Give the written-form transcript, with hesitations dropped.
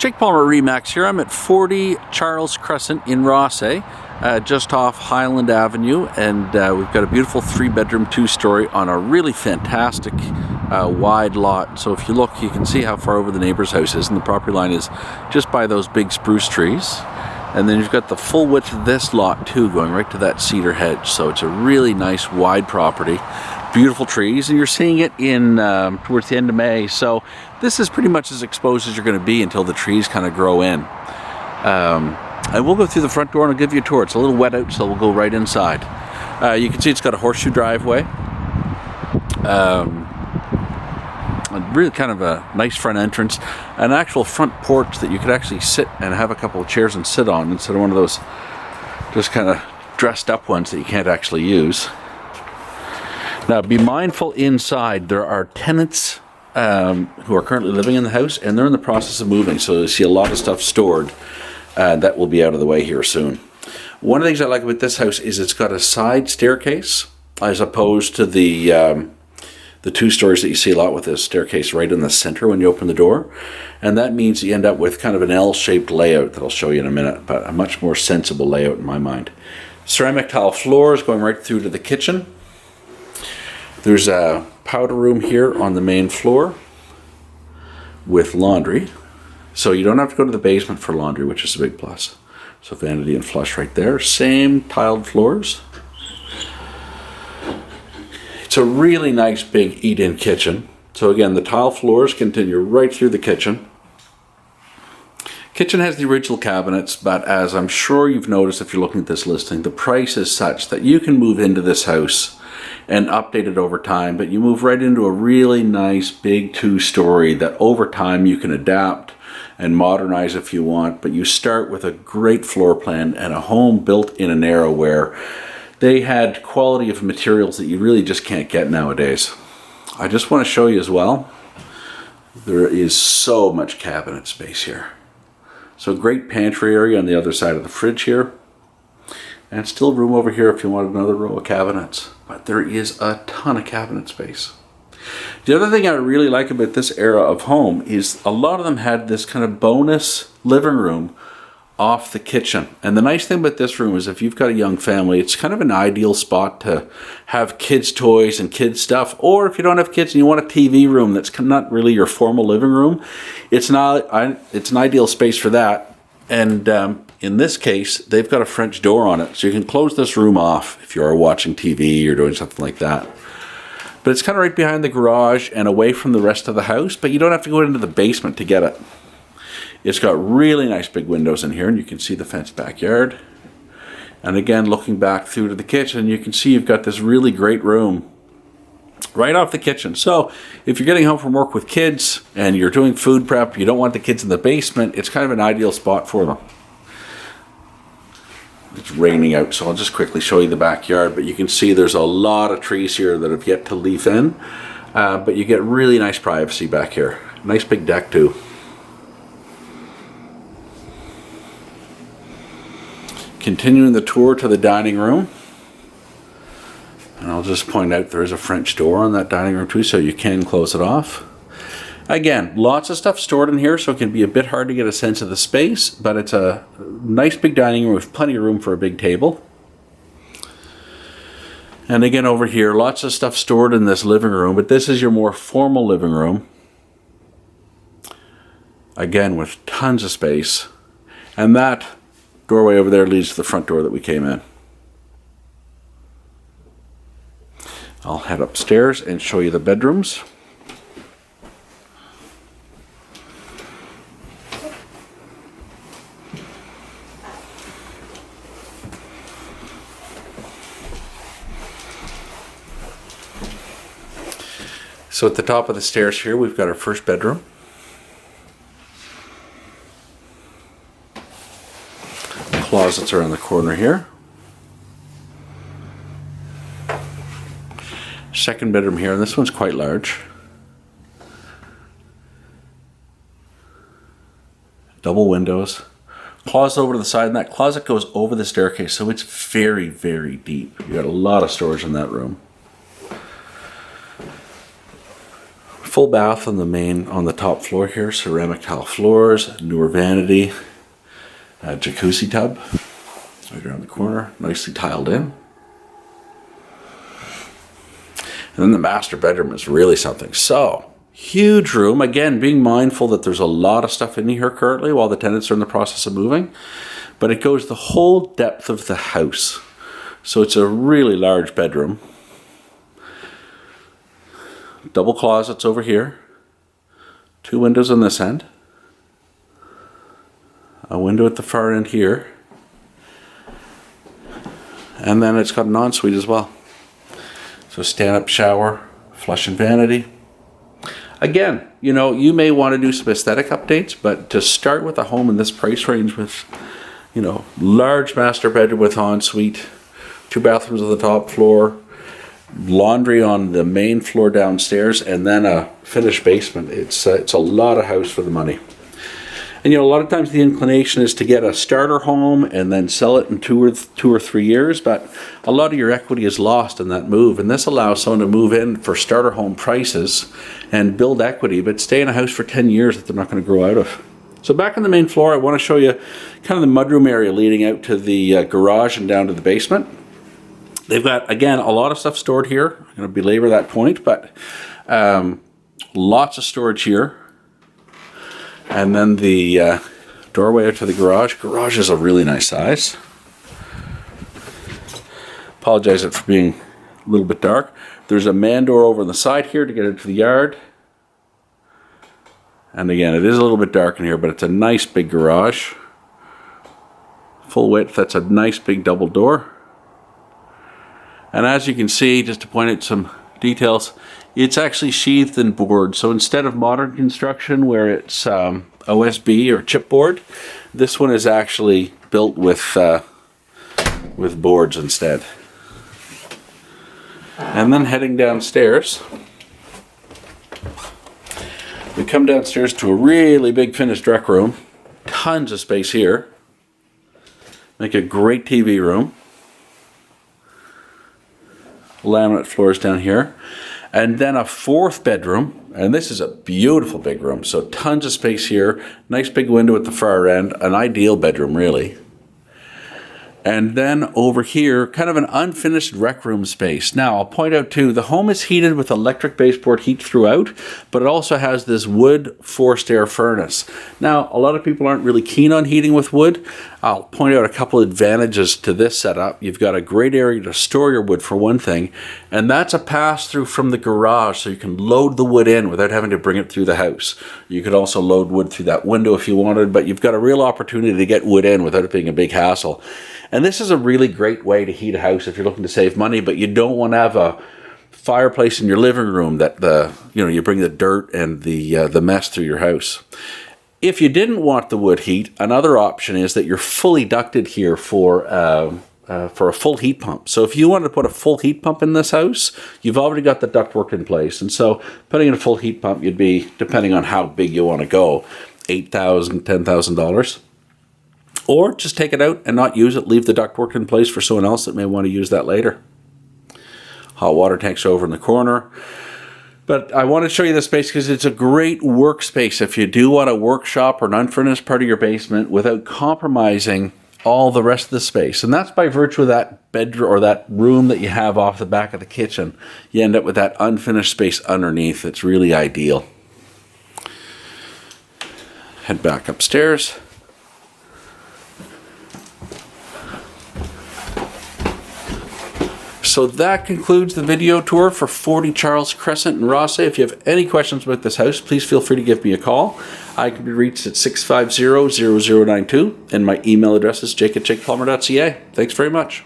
Jake Palmer Remax here. I'm at 40 Charles Crescent in Rothesay, just off Highland Avenue, and we've got a beautiful 3-bedroom, 2-story on a really fantastic wide lot. So if you look, you can see how far over the neighbor's house is, and the property line is just by those big spruce trees. And then you've got the full width of this lot too, going right to that cedar hedge. So it's a really nice wide property, beautiful trees, and you're seeing it in towards the end of May. So this is pretty much as exposed as you're going to be until the trees kind of grow in. I will go through the front door and I'll give you a tour. It's a little wet out, so we'll go right inside. You can see it's got a horseshoe driveway. Really kind of a nice front entrance, an actual front porch that you could actually sit and have a couple of chairs and sit on instead of one of those just kind of dressed up ones that you can't actually use. Now be mindful inside, there are tenants who are currently living in the house, and they're in the process of moving, so you see a lot of stuff stored that will be out of the way here soon. One of the things I like about this house is it's got a side staircase as opposed to the 2 stories that you see a lot with this staircase right in the center when you open the door. And that means you end up with kind of an L-shaped layout that I'll show you in a minute, but a much more sensible layout in my mind. Ceramic tile floors going right through to the kitchen. There's a powder room here on the main floor with laundry. So you don't have to go to the basement for laundry, which is a big plus. So vanity and flush right there. Same tiled floors. It's a really nice big eat-in kitchen. So again, the tile floors continue right through the kitchen. Kitchen has the original cabinets, but as I'm sure you've noticed if you're looking at this listing, the price is such that you can move into this house and update it over time, but you move right into a really nice big 2-story that over time you can adapt and modernize if you want, but you start with a great floor plan and a home built in an era where they had quality of materials that you really just can't get nowadays. I just want to show you as well, there is so much cabinet space here. So great pantry area on the other side of the fridge here. And still room over here if you want another row of cabinets. But there is a ton of cabinet space. The other thing I really like about this era of home is a lot of them had this kind of bonus living room off the kitchen. And the nice thing about this room is if you've got a young family, it's kind of an ideal spot to have kids' toys and kids' stuff. Or if you don't have kids and you want a TV room that's not really your formal living room, it's an ideal space for that. And in this case, they've got a French door on it, so you can close this room off if you are watching TV or doing something like that. But it's kind of right behind the garage and away from the rest of the house, but you don't have to go into the basement to get it. It's got really nice big windows in here, and you can see the fenced backyard. And again, looking back through to the kitchen, you can see you've got this really great room right off the kitchen. So if you're getting home from work with kids and you're doing food prep, you don't want the kids in the basement, it's kind of an ideal spot for them. It's raining out, so I'll just quickly show you the backyard, but you can see there's a lot of trees here that have yet to leaf in, but you get really nice privacy back here. Nice big deck too. Continuing the tour to the dining room, and I'll just point out there is a French door on that dining room too, so you can close it off. Again, lots of stuff stored in here, so it can be a bit hard to get a sense of the space, but it's a nice big dining room with plenty of room for a big table. And again over here, lots of stuff stored in this living room, but this is your more formal living room. Again, with tons of space. And that doorway over there leads to the front door that we came in. I'll head upstairs and show you the bedrooms. So at the top of the stairs here, we've got our first bedroom. Closets are in the corner here. Second bedroom here, and this one's quite large. Double windows. Closet over to the side, and that closet goes over the staircase, so it's very, very deep. You got a lot of storage in that room. Full bath on the top floor here, ceramic tile floors, newer vanity, jacuzzi tub right around the corner, nicely tiled in. And then the master bedroom is really something. So, huge room. Again, being mindful that there's a lot of stuff in here currently while the tenants are in the process of moving. But it goes the whole depth of the house. So it's a really large bedroom. Double closets over here. 2 windows on this end. A window at the far end here. And then it's got an ensuite as well. So stand-up shower, flush and vanity. Again, you know, you may want to do some aesthetic updates, but to start with a home in this price range with, you know, large master bedroom with ensuite, 2 bathrooms on the top floor, laundry on the main floor downstairs, and then a finished basement. It's a lot of house for the money. And you know, a lot of times the inclination is to get a starter home and then sell it in 2 or 3 years, but a lot of your equity is lost in that move. And this allows someone to move in for starter home prices and build equity, but stay in a house for 10 years that they're not going to grow out of. So back on the main floor, I want to show you kind of the mudroom area leading out to the garage and down to the basement. They've got, again, a lot of stuff stored here. I'm going to belabor that point, but lots of storage here. And then the doorway out to the garage. Garage is a really nice size. Apologize for being a little bit dark. There's a man door over on the side here to get into the yard. And again, it is a little bit dark in here, but it's a nice big garage. Full width, that's a nice big double door. And as you can see, just to point out some details, it's actually sheathed in board. So instead of modern construction where it's OSB or chipboard, this one is actually built with boards instead. And then heading downstairs, we come downstairs to a really big finished rec room. Tons of space here. Make a great TV room. Laminate floors down here. And then a 4th bedroom, and this is a beautiful big room, so tons of space here, nice big window at the far end, an ideal bedroom really. And then over here, kind of an unfinished rec room space. Now, I'll point out too, the home is heated with electric baseboard heat throughout, but it also has this wood forced air furnace. Now, a lot of people aren't really keen on heating with wood. I'll point out a couple advantages to this setup. You've got a great area to store your wood for one thing, and that's a pass-through from the garage, so you can load the wood in without having to bring it through the house. You could also load wood through that window if you wanted, but you've got a real opportunity to get wood in without it being a big hassle. And this is a really great way to heat a house if you're looking to save money, but you don't want to have a fireplace in your living room that you bring the dirt and the mess through your house. If you didn't want the wood heat, another option is that you're fully ducted here for a full heat pump. So if you wanted to put a full heat pump in this house, you've already got the ductwork in place. And so putting in a full heat pump, you'd be, depending on how big you want to go, $8,000, $10,000. Or just take it out and not use it. Leave the ductwork in place for someone else that may want to use that later. Hot water tanks over in the corner. But I want to show you this space because it's a great workspace if you do want a workshop or an unfurnished part of your basement without compromising all the rest of the space. And that's by virtue of that bedroom or that room that you have off the back of the kitchen. You end up with that unfinished space underneath. It's really ideal. Head back upstairs. So that concludes the video tour for 40 Charles Crescent in Rothesay. If you have any questions about this house, please feel free to give me a call. I can be reached at 650-0092, and my email address is jake@jakeplumber.ca. Thanks very much.